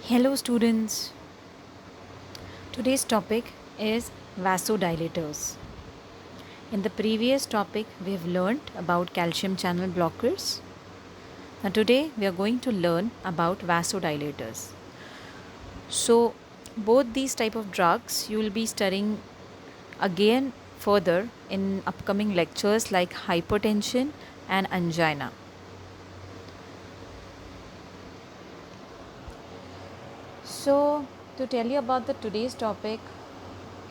Hello students. Today's topic is vasodilators. In the previous topic we have learned about calcium channel blockers. Now today we are going to learn about vasodilators. So both these type of drugs you will be studying again further in upcoming lectures like hypertension and angina. So to tell you about the today's topic,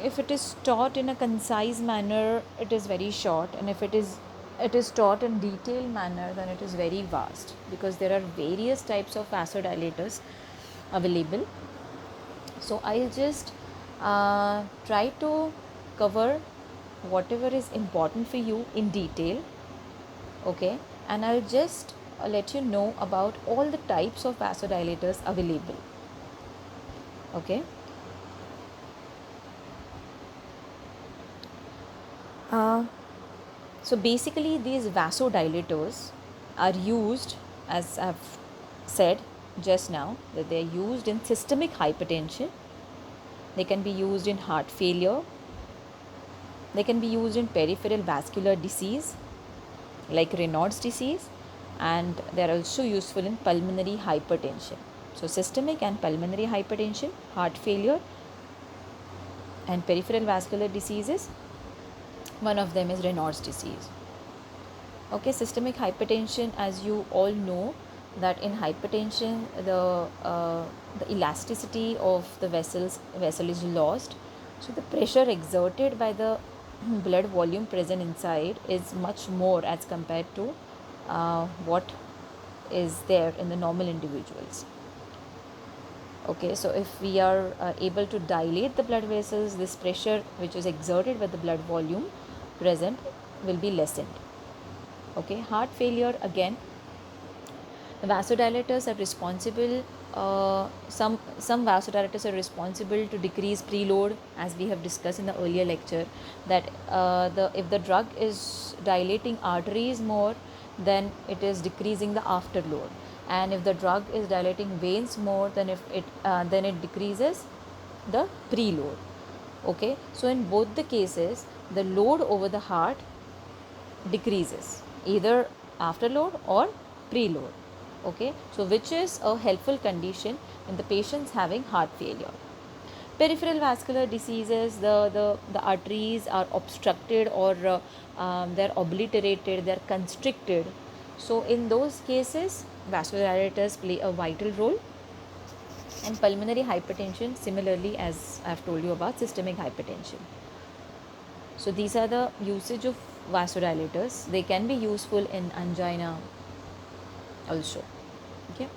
if it is taught in a concise manner, it is very short, and if it is taught in detailed manner, then it is very vast, because there are various types of vasodilators available. So I'll just try to cover whatever is important for you in detail, okay, and I'll just let you know about all the types of vasodilators available, okay. uh, So basically, these vasodilators are used, as I've said just now, that they are used in systemic hypertension. They can be used in heart failure. They can be used in peripheral vascular disease like Raynaud's disease, and they are also useful in pulmonary hypertension. So systemic and pulmonary hypertension, heart failure, and peripheral vascular diseases. One of them is Raynaud's disease. Okay, systemic hypertension, as you all know, that in hypertension the elasticity of the vessel is lost. So the pressure exerted by the blood volume present inside is much more as compared to what is there in the normal individuals. Okay, so if we are able to dilate the blood vessels, this pressure which is exerted by the blood volume present will be lessened. Okay, heart failure, again, the vasodilators are responsible. Some vasodilators are responsible to decrease preload, as we have discussed in the earlier lecture. That the if the drug is dilating arteries more, then it is decreasing the afterload, and if the drug is dilating veins more, then it decreases the preload. Okay, so in both the cases, the load over the heart decreases, either afterload or preload. Okay, so which is a helpful condition in the patients having heart failure. Peripheral vascular diseases, the arteries are obstructed, or they're obliterated, they're constricted. So in those cases, vasodilators play a vital role. And pulmonary hypertension, similarly, as I've told you about systemic hypertension. So these are the usage of vasodilators. They can be useful in angina also. Okay.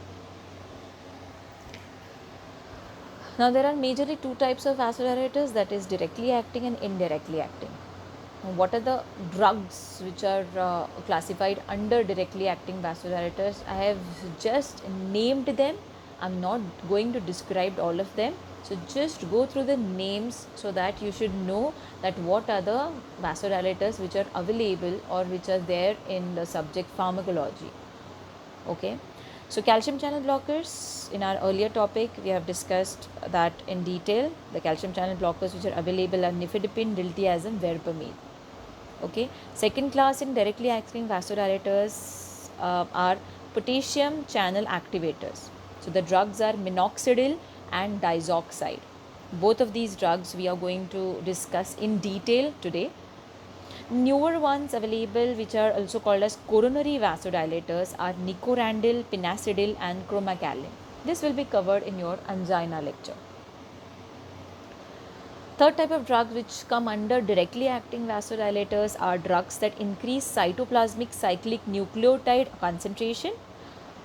Now there are majorly two types of vasodilators, that is directly acting and indirectly acting. Now, what are the drugs which are classified under directly acting vasodilators? I have just named them. I'm not going to describe all of them. So just go through the names so that you should know that what are the vasodilators which are available or which are there in the subject pharmacology. Okay. So calcium channel blockers, in our earlier topic we have discussed that in detail. The calcium channel blockers which are available are nifedipine, diltiazem, verapamil. Okay. Second class in directly acting vasodilators are potassium channel activators. So the drugs are minoxidil and diazoxide. Both of these drugs we are going to discuss in detail today. Newer ones available, which are also called as coronary vasodilators, are nicorandil, pinacidil, and chromacalin. This will be covered in your angina lecture. Third type of drugs which come under directly acting vasodilators are drugs that increase cytoplasmic cyclic nucleotide concentration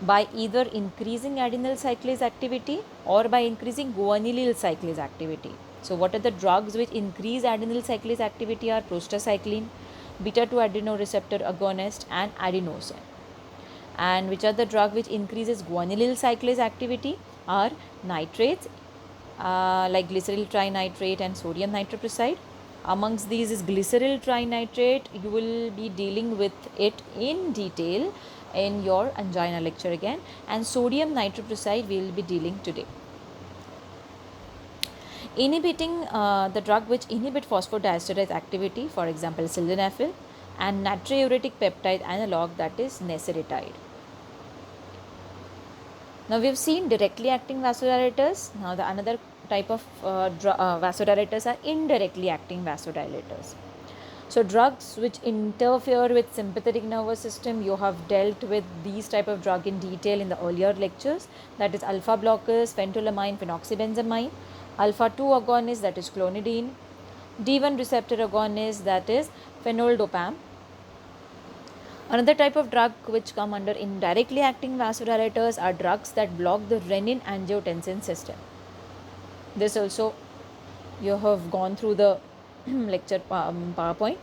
by either increasing adenyl cyclase activity or by increasing guanylyl cyclase activity. So what are the drugs which increase adenyl cyclase activity are prostacyclin, beta 2 adrenoreceptor agonist, and adenosine. And which are the drug which increases guanylyl cyclase activity are nitrates, like glyceryl trinitrate and sodium nitroprusside. Amongst these is glyceryl trinitrate. You will be dealing with it in detail in your angina lecture again, and sodium nitroprusside we will be dealing today. Inhibiting the drug which inhibit phosphodiesterase activity, for example sildenafil, and natriuretic peptide analog, that is nesiritide. Now we have seen directly acting vasodilators. Now the another type of vasodilators are indirectly acting vasodilators. So drugs which interfere with sympathetic nervous system, you have dealt with these type of drug in detail in the earlier lectures, that is alpha blockers, phentolamine, phenoxybenzamide, alpha 2 agonist, that is clonidine, D1 receptor agonist, that is phenoldopam. Another type of drug which come under indirectly acting vasodilators are drugs that block the renin-angiotensin system. This also you have gone through the lecture PowerPoint,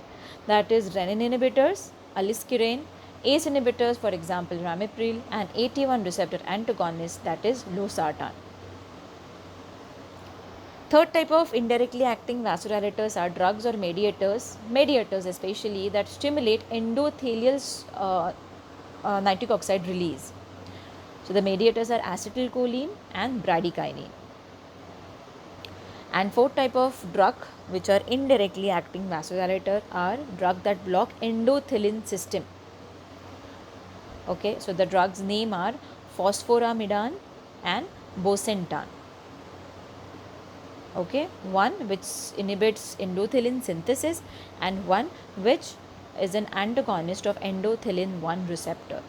that is renin inhibitors, aliskiren, ACE inhibitors, for example ramipril, and AT1 receptor antagonist, that is losartan. Third type of indirectly acting vasodilators are drugs or mediators especially, that stimulate endothelial nitric oxide release. So the mediators are acetylcholine and bradykinin. And fourth type of drug which are indirectly acting vasodilator are drugs that block endothelin system. Okay, so the drugs name are phosphoramidin and bosentan. Okay, one which inhibits endothelin synthesis and one which is an antagonist of endothelin 1 receptor.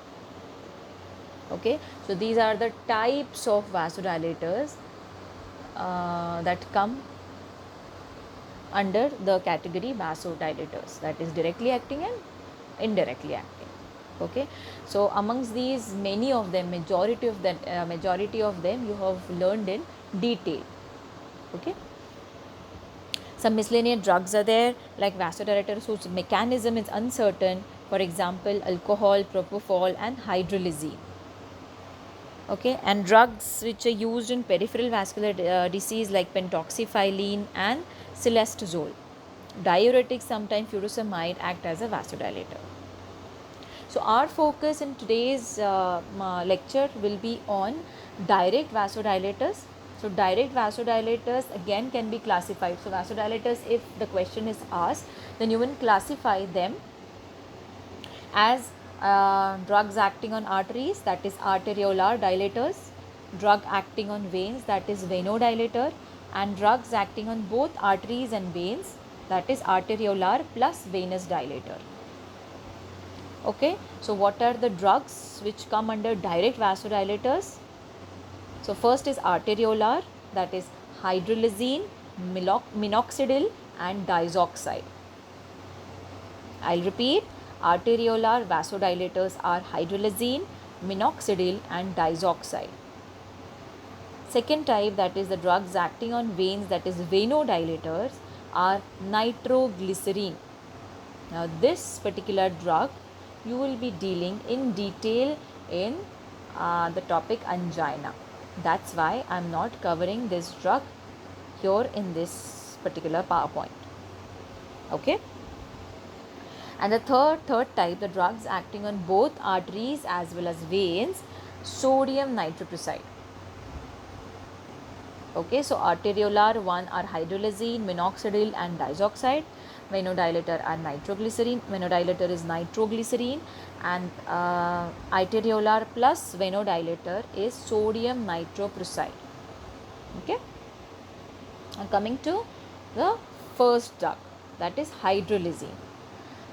Okay, so these are the types of vasodilators that come under the category vasodilators, that is directly acting and indirectly acting. Okay, so amongst these, many of them, majority of them you have learned in detail. Okay, some miscellaneous drugs are there like vasodilators whose mechanism is uncertain, for example alcohol, propofol and hydrolysine. Okay, and drugs which are used in peripheral vascular disease like pentoxifylline and cilestazol. Diuretics, sometimes furosemide, act as a vasodilator. So our focus in today's lecture will be on direct vasodilators. So direct vasodilators again can be classified. So vasodilators, if the question is asked, then you will classify them as drugs acting on arteries, that is arteriolar dilators, drug acting on veins, that is venodilator, and drugs acting on both arteries and veins, that is arteriolar plus venous dilator. Okay, so what are the drugs which come under direct vasodilators? So first is arteriolar, that is hydrolysine, minoxidil and diazoxide. I'll repeat, arteriolar vasodilators are hydrolysine, minoxidil and diazoxide. Second type, that is the drugs acting on veins, that is venodilators, are nitroglycerin. Now this particular drug you will be dealing in detail in the topic angina. That's why I am not covering this drug here in this particular PowerPoint. Okay. And the third type, the drugs acting on both arteries as well as veins, sodium nitroprusside. Okay, so arteriolar one are hydrolysine, minoxidil and diazoxide. Venodilator are nitroglycerin. Venodilator is nitroglycerin, and arteriolar plus venodilator is sodium nitroprusside. Okay. Now coming to the first drug, that is hydrolysine.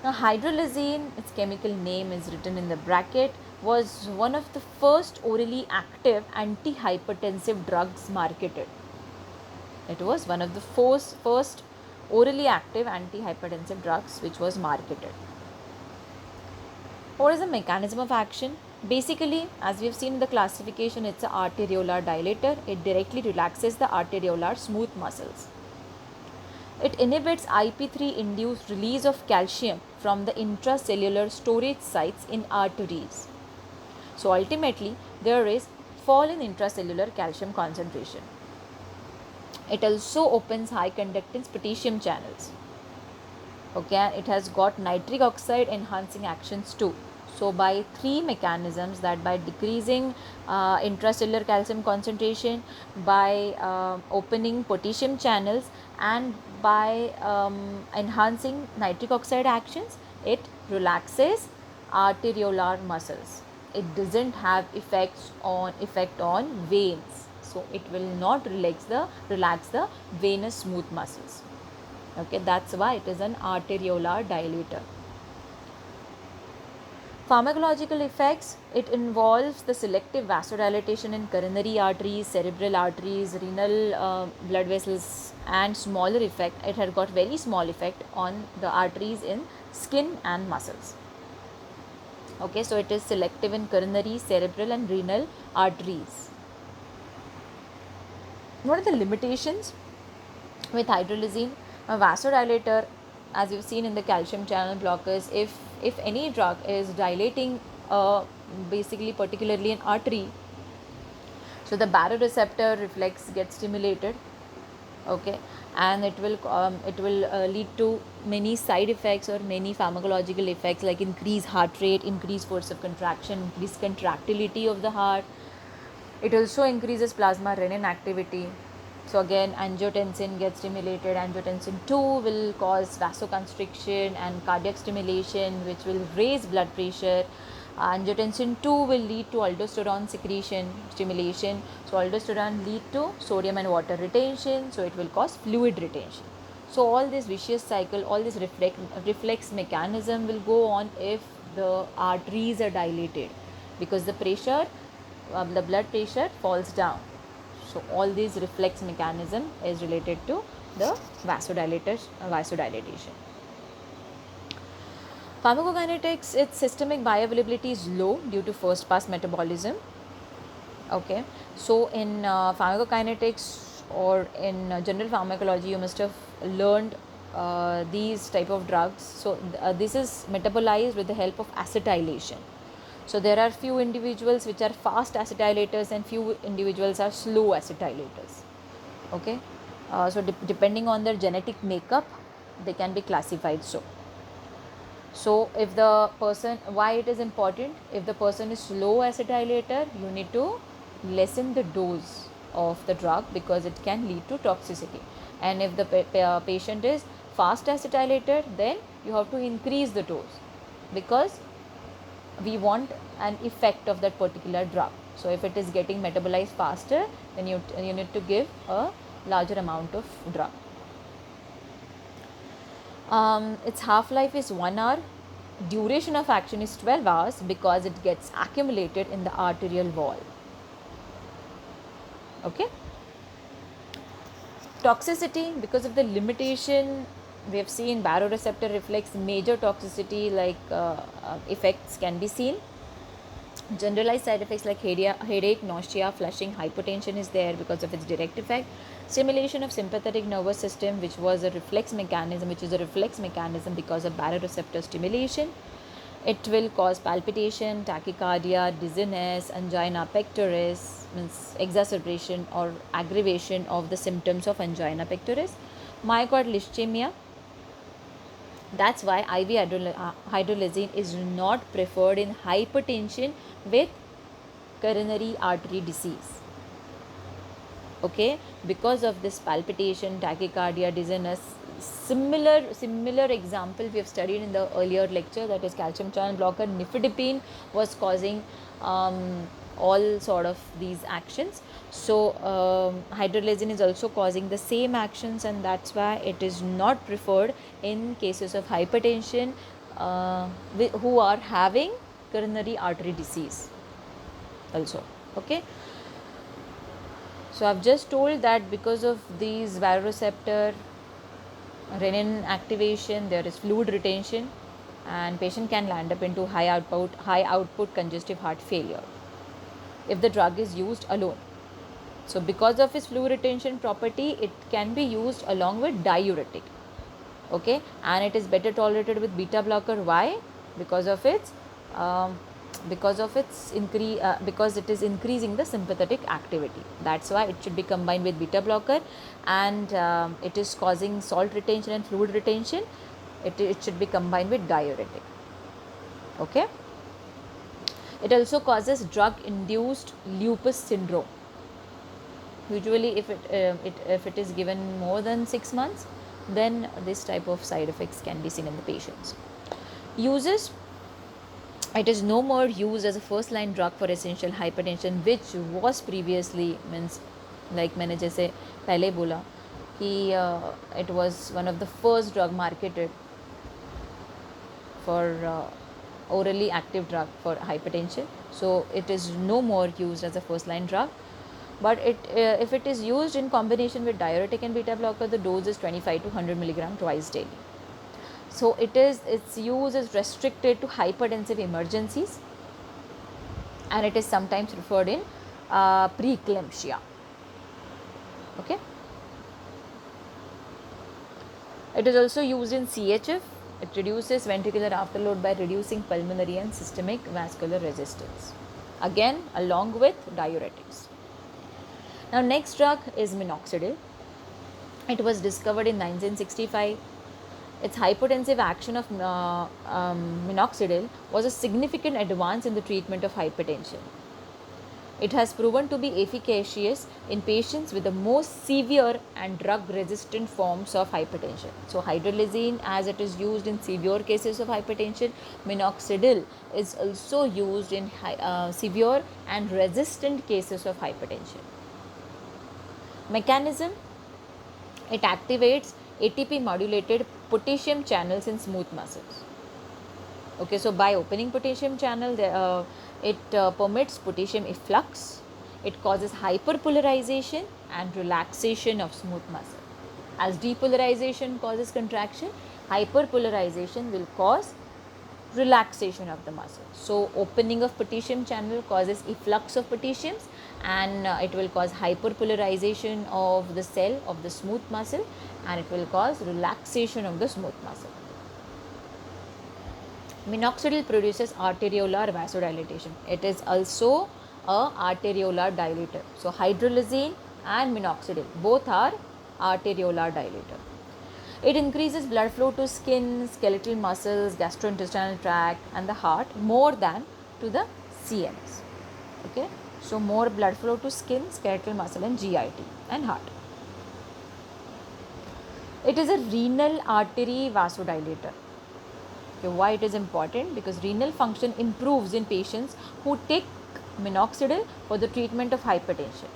Now hydrolysine, its chemical name is written in the bracket, was one of the first orally active antihypertensive drugs marketed. It was one of the first orally active antihypertensive drugs which was marketed. What is the mechanism of action? Basically, as we have seen in the classification, it's an arteriolar dilator. It directly relaxes the arteriolar smooth muscles. It inhibits IP3 induced release of calcium from the intracellular storage sites in arteries. So ultimately, there is fall in intracellular calcium concentration. It also opens high conductance potassium channels. Okay, it has got nitric oxide enhancing actions too. So by three mechanisms, that by decreasing intracellular calcium concentration, by opening potassium channels, and by enhancing nitric oxide actions, it relaxes arteriolar muscles. It doesn't have effect on veins, so it will not relax the venous smooth muscles. Okay, that's why it is an arteriolar dilator. Pharmacological effects, it involves the selective vasodilatation in coronary arteries, cerebral arteries, renal blood vessels, and smaller effect. It has got very small effect on the arteries in skin and muscles. Okay, so it is selective in coronary, cerebral, and renal arteries. What are the limitations with hydrolysine? A vasodilator, as you've seen in the calcium channel blockers, if any drug is dilating basically particularly an artery, so the baroreceptor reflex gets stimulated. Okay, and it will lead to many side effects or many pharmacological effects, like increased heart rate, increased force of contraction, increased contractility of the heart. It also increases plasma renin activity. So again, angiotensin gets stimulated. Angiotensin 2 will cause vasoconstriction and cardiac stimulation, which will raise blood pressure. Angiotensin 2 will lead to aldosterone secretion stimulation. So aldosterone lead to sodium and water retention. So it will cause fluid retention. So all this vicious cycle, all this reflex mechanism will go on if the arteries are dilated, because the pressure, the blood pressure falls down. So all these reflex mechanism is related to the vasodilatation. Pharmacokinetics, its systemic bioavailability is low due to first pass metabolism. Okay, so in pharmacokinetics or in general pharmacology, you must have learned these type of drugs. So this is metabolized with the help of acetylation. So there are few individuals which are fast acetylators and few individuals are slow acetylators. Okay, so depending on their genetic makeup, they can be classified. So if the person, why it is important, if the person is slow acetylator, you need to lessen the dose of the drug because it can lead to toxicity. And if the patient is fast acetylator, then you have to increase the dose because we want an effect of that particular drug. So if it is getting metabolized faster, then you need to give a larger amount of drug. Its half-life is 1 hour. Duration of action is 12 hours because it gets accumulated in the arterial wall. Okay. Toxicity, because of the limitation, we have seen baroreceptor reflex major toxicity like effects can be seen. Generalized side effects like headache, nausea, flushing, hypotension is there because of its direct effect. Stimulation of sympathetic nervous system, which is a reflex mechanism because of baroreceptor stimulation. It will cause palpitation, tachycardia, dizziness, angina pectoris, means exacerbation or aggravation of the symptoms of angina pectoris. Myocardial ischemia. That's why IV hydrolysine is not preferred in hypertension with coronary artery disease. Okay, because of this palpitation, tachycardia, dizziness. Similar example we have studied in the earlier lecture, that is calcium channel blocker nifedipine was causing all sort of these actions. So hydrolysine is also causing the same actions, and that's why it is not preferred in cases of hypertension who are having coronary artery disease also. Okay, so I've just told that because of these baroreceptor renin activation, there is fluid retention and patient can land up into high output congestive heart failure if the drug is used alone. So because of its fluid retention property, it can be used along with diuretic. Okay, and it is better tolerated with beta blocker. Why? Because of its because it is increasing the sympathetic activity. That's why it should be combined with beta blocker, and it is causing salt retention and fluid retention. It should be combined with diuretic. Okay. It also causes drug-induced lupus syndrome. Usually, if it is given more than 6 months, then this type of side effects can be seen in the patients. Uses: it is no more used as a first line drug for essential hypertension, which was previously, means like मैंने जैसे पहले बोला कि it was one of the first drug marketed for orally active drug for hypertension. So it is no more used as a first line drug, but if it is used in combination with diuretic and beta blocker, the dose is 25 to 100 milligram twice daily. So its use is restricted to hypertensive emergencies, and it is sometimes referred in preeclampsia. Okay. It is also used in CHF. It reduces ventricular afterload by reducing pulmonary and systemic vascular resistance, again along with diuretics. Now next drug is minoxidil. It was discovered in 1965. Its hypotensive action of minoxidil was a significant advance in the treatment of hypertension. It has proven to be efficacious in patients with the most severe and drug-resistant forms of hypertension. So, hydralazine, as it is used in severe cases of hypertension, minoxidil is also used in severe and resistant cases of hypertension. Mechanism: it activates ATP modulated potassium channels in smooth muscles. Okay, so by opening potassium channel, it permits potassium efflux. It causes hyperpolarization and relaxation of smooth muscle. As depolarization causes contraction, hyperpolarization will cause relaxation of the muscle. So opening of potassium channel causes efflux of potassiums, and it will cause hyperpolarization of the cell of the smooth muscle, and it will cause relaxation of the smooth muscle. Minoxidil produces arteriolar vasodilatation. It is also a arteriolar dilator. So hydralazine and minoxidil both are arteriolar dilator. It increases blood flow to skin, skeletal muscles, gastrointestinal tract and the heart more than to the CNS. Okay, so more blood flow to skin, skeletal muscle and GIT and heart. It is a renal artery vasodilator. Okay, why it is important? Because renal function improves in patients who take minoxidil for the treatment of hypertension.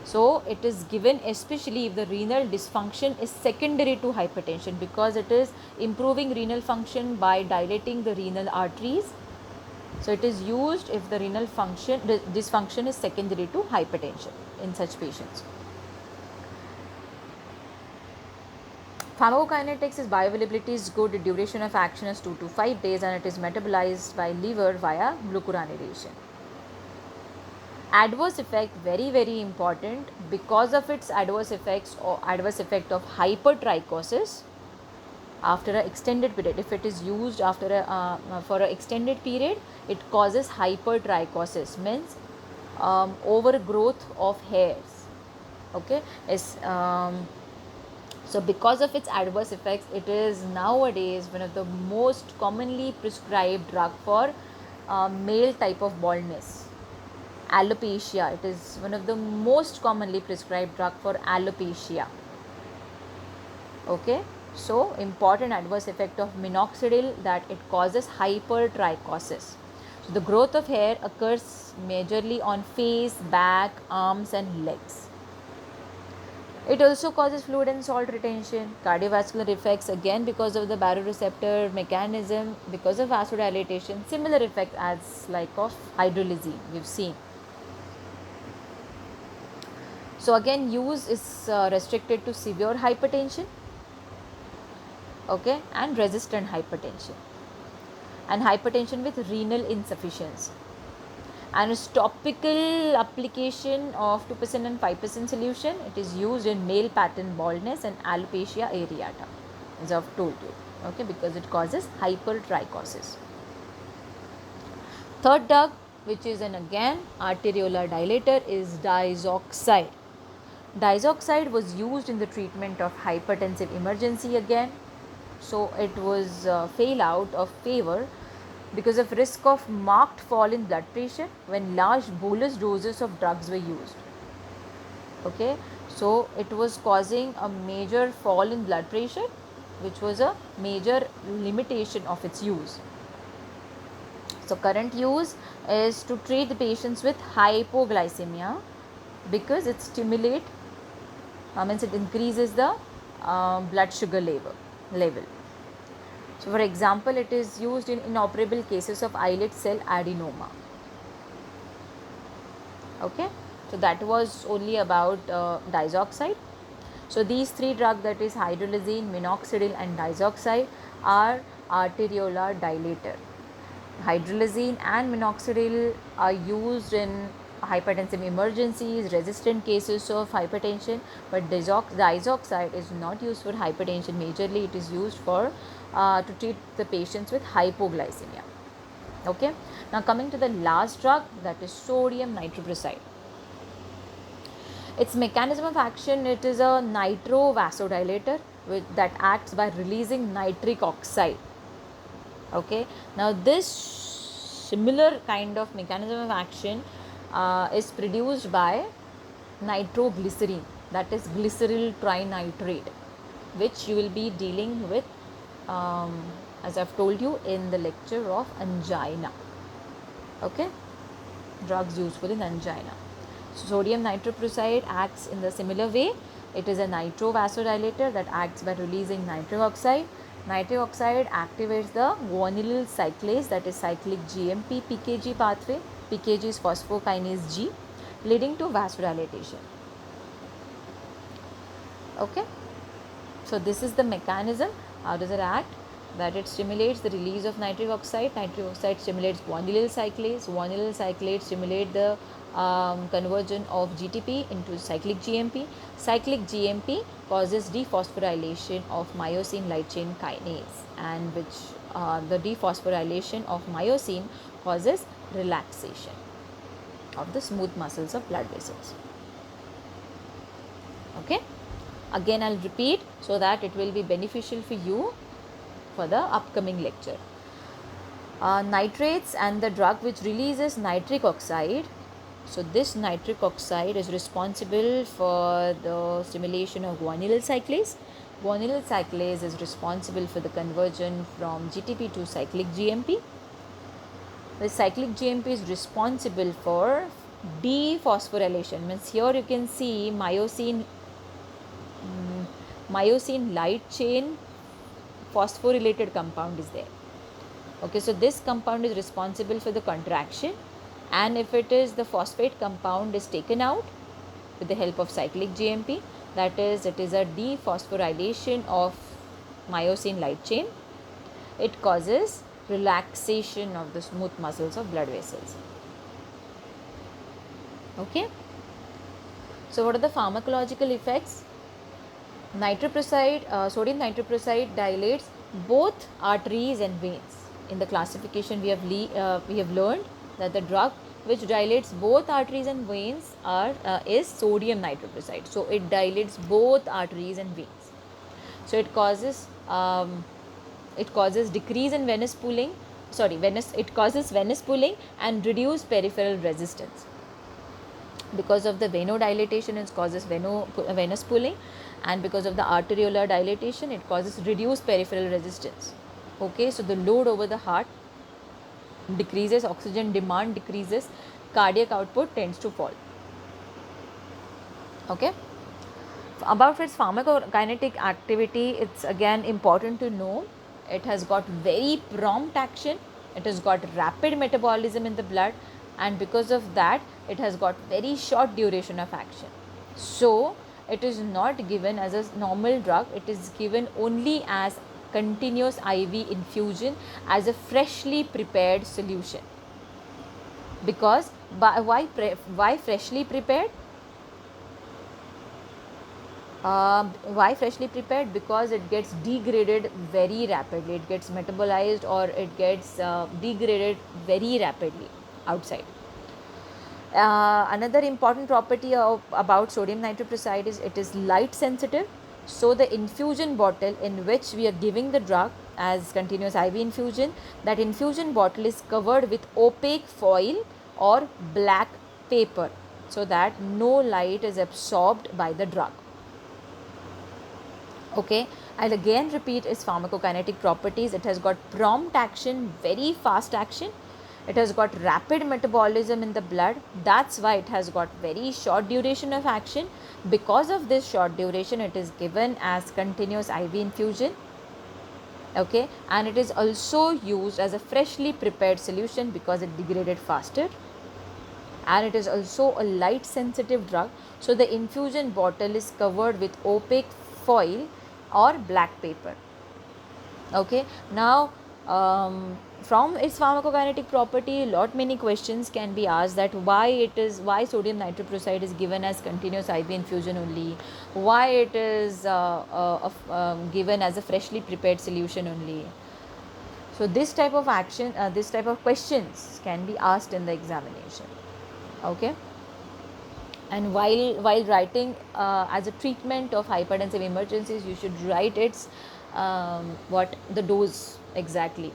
So it is given especially if the renal dysfunction is secondary to hypertension, because it is improving renal function by dilating the renal arteries. So it is used if the renal function dysfunction is secondary to hypertension in such patients. Pharmacokinetics is bioavailability is good, duration of action is 2 to 5 days, and it is metabolized by liver via glucuronidation. Adverse effect, very important, because of its adverse effects or adverse effect of hypertrichosis after an extended period. If it is used after for an extended period, it causes hypertrichosis, means overgrowth of hairs. Okay, so because of its adverse effects, it is nowadays one of the most commonly prescribed drug for male type of baldness. Alopecia, it is one of the most commonly prescribed drug for alopecia. Okay, so important adverse effect of minoxidil, that it causes hypertrichosis. So the growth of hair occurs majorly on face, back, arms and legs. It also causes fluid and salt retention. Cardiovascular effects, again because of the baroreceptor mechanism, because of vasodilatation, similar effect as like of hydralazine we've seen. So again, use is restricted to severe hypertension, okay, and resistant hypertension, and hypertension with renal insufficiency. And its topical application of 2% and 5% solution. It is used in male pattern baldness and alopecia areata, as I've told you, okay, because it causes hypertrichosis. Third drug, which is an again arteriolar dilator, is diazoxide. Diazoxide was used in the treatment of hypertensive emergency again. So it was fell out of favor because of risk of marked fall in blood pressure when large bolus doses of drugs were used. Okay, so it was causing a major fall in blood pressure, which was a major limitation of its use. So current use is to treat the patients with hypoglycemia because it stimulate means it increases the blood sugar level. So for example, it is used in inoperable cases of islet cell adenoma. Okay, so that was only about diazoxide. So these three drugs, that is hydralazine, minoxidil and diazoxide, are arteriolar dilator. Hydralazine and minoxidil are used in hypertensive emergencies, resistant cases of hypertension, but diazoxide is not used for hypertension. Majorly it is used for to treat the patients with hypoglycemia. Okay, now coming to the last drug, that is sodium nitroprusside. Its mechanism of action, it is a nitro-vasodilator that acts by releasing nitric oxide. Okay, now this similar kind of mechanism of action is produced by nitroglycerin, that is glyceryl trinitrate, which you will be dealing with as I've told you in the lecture of angina. Okay, drugs useful in angina. Sodium nitroprusside acts in the similar way. It is a nitro-vasodilator that acts by releasing nitric oxide. Nitric oxide activates the guanylyl cyclase, that is cyclic GMP PKG pathway. PKG is phosphokinase G, leading to vasodilatation. Okay, so this is the mechanism. How does it act? That it stimulates the release of nitric oxide. Nitric oxide stimulates guanylyl cyclase. Guanylyl cyclase stimulate the conversion of GTP into cyclic GMP. Cyclic GMP causes dephosphorylation of myosin light chain kinase, and which the dephosphorylation of myosin causes relaxation of the smooth muscles of blood vessels. Okay, again I'll repeat so that it will be beneficial for you for the upcoming lecture. Nitrates and the drug which releases nitric oxide. So this nitric oxide is responsible for the stimulation of guanylyl cyclase. Guanylyl cyclase is responsible for the conversion from GTP to cyclic GMP. The cyclic GMP is responsible for dephosphorylation. Means here you can see myosin light chain phosphorylated compound is there. Okay, so this compound is responsible for the contraction, and if it is the phosphate compound is taken out with the help of cyclic GMP, that is, it is a dephosphorylation of myosin light chain. It causes relaxation of the smooth muscles of blood vessels. Okay, so what are the pharmacological effects? Sodium nitroprusside dilates both arteries and veins. In the classification we have learned that the drug which dilates both arteries and veins is sodium nitroprusside. So it dilates both arteries and veins. So it causes decrease in venous pooling. It causes venous pooling and reduce peripheral resistance. Because of the venodilatation, it causes venous pooling, and because of the arteriolar dilatation, it causes reduced peripheral resistance. Okay, so the load over the heart decreases, oxygen demand decreases, cardiac output tends to fall. Okay, about its pharmacokinetic activity, it's again important to know it has got very prompt action, it has got rapid metabolism in the blood, and because of that it has got very short duration of action. So it is not given as a normal drug, it is given only as continuous IV infusion as a freshly prepared solution. Because why freshly prepared? Why freshly prepared? Because it gets degraded very rapidly, it gets metabolized or it gets degraded very rapidly outside. Another important property about sodium nitroprusside is it is light sensitive. So the infusion bottle in which we are giving the drug as continuous IV infusion, that infusion bottle is covered with opaque foil or black paper so that no light is absorbed by the drug. Okay, I'll again repeat its pharmacokinetic properties. It has got prompt action, very fast action. It has got rapid metabolism in the blood. That's why it has got very short duration of action. Because of this short duration, it is given as continuous IV infusion. Okay, and it is also used as a freshly prepared solution because it degraded faster, and it is also a light sensitive drug. So the infusion bottle is covered with opaque foil or black paper. Okay, now from its pharmacokinetic property, many questions can be asked, that why sodium nitroprusside is given as continuous IV infusion only, why it is given as a freshly prepared solution only. So this type of action, this type of questions can be asked in the examination. Okay, and while writing as a treatment of hypertensive emergencies, you should write its what the dose exactly,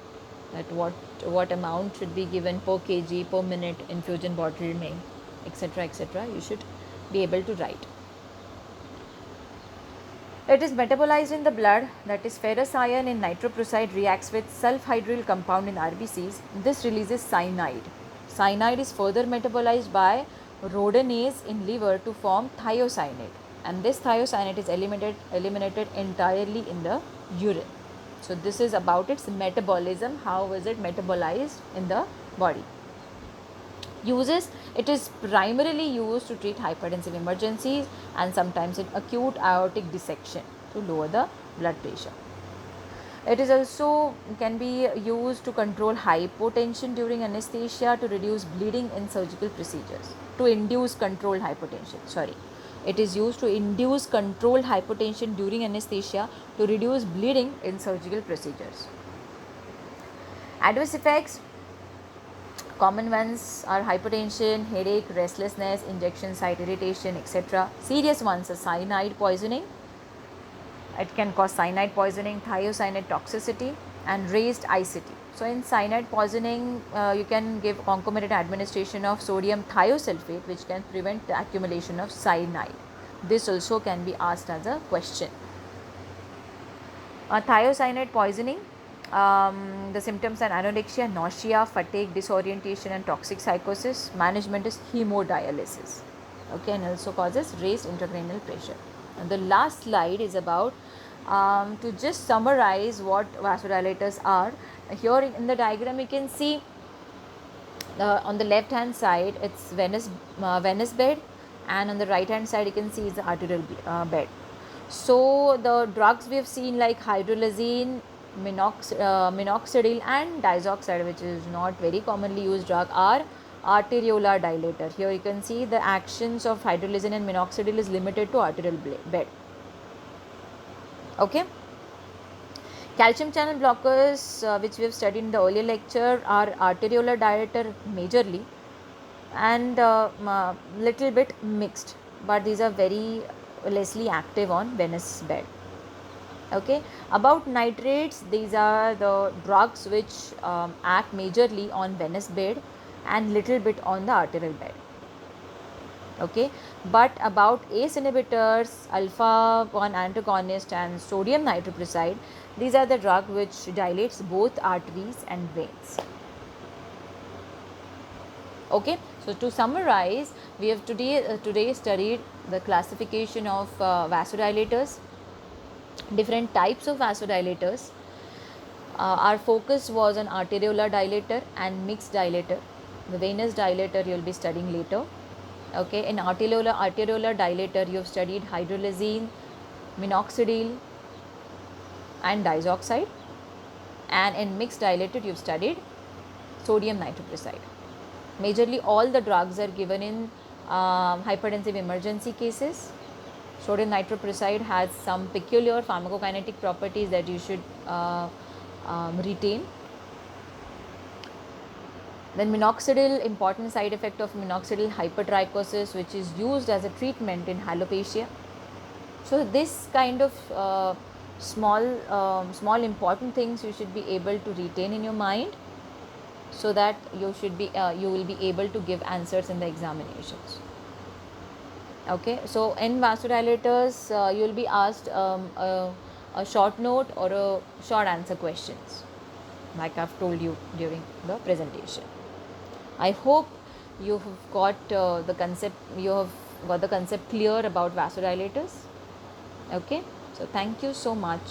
that what amount should be given per kg per minute infusion bottle name, etc., etc. You should be able to write. It is metabolized in the blood, that is ferrous iron in nitroprusside reacts with sulfhydryl compound in RBCs. This releases cyanide. Cyanide is further metabolized by rhodonase in liver to form thiocyanate, and this thiocyanate is eliminated entirely in the urine. So this is about its metabolism, how is it metabolized in the body. Uses: it is primarily used to treat hypertensive emergencies and sometimes in acute aortic dissection to lower the blood pressure. It is also can be used to control hypotension during anesthesia, to reduce bleeding in surgical procedures, to induce controlled hypotension. Sorry, it is used to induce controlled hypotension during anesthesia, to reduce bleeding in surgical procedures. Adverse effects: common ones are hypertension, headache, restlessness, injection site irritation, etc. Serious ones are cyanide poisoning. It can cause cyanide poisoning, thiocyanate toxicity, and raised ICT. So in cyanide poisoning, you can give concomitant administration of sodium thiosulfate, which can prevent the accumulation of cyanide. This also can be asked as a question. Thiocyanate poisoning, the symptoms are anorexia, nausea, fatigue, disorientation, and toxic psychosis. Management is hemodialysis. Okay, and also causes raised intracranial pressure. And the last slide is about to just summarize what vasodilators are. Here in the diagram you can see on the left hand side it's venous bed, and on the right hand side you can see is the arterial bed. So the drugs we have seen like hydrolazine, minoxidil and diazoxide, which is not very commonly used drug, are arteriolar dilator. Here you can see the actions of hydrolazine and minoxidil is limited to arterial bed. Okay. Calcium channel blockers, which we have studied in the earlier lecture, are arteriolar dilator majorly, and little bit mixed, but these are very lessly active on venous bed. Okay. About nitrates, these are the drugs which act majorly on venous bed and little bit on the arterial bed. Okay, but about ACE inhibitors, alpha 1 antagonist and sodium nitroprusside, these are the drug which dilates both arteries and veins. Okay, so to summarize, we have today studied the classification of vasodilators, different types of vasodilators. Our focus was on arteriolar dilator and mixed dilator. The venous dilator you will be studying later. Okay, in arteriolar dilator you have studied hydrolazine, minoxidil and diazoxide, and in mixed dilator you have studied sodium nitroprusside. Majorly all the drugs are given in hypertensive emergency cases. Sodium nitroprusside has some peculiar pharmacokinetic properties that you should retain. Then minoxidil, important side effect of minoxidil, hypertrichosis, which is used as a treatment in alopecia. So this kind of small important things you should be able to retain in your mind, so that you will be able to give answers in the examinations. Okay, so in vasodilators you will be asked a short note or a short answer questions, like I've told you during the presentation. I hope you have got the concept clear about vasodilators. Okay, so thank you so much.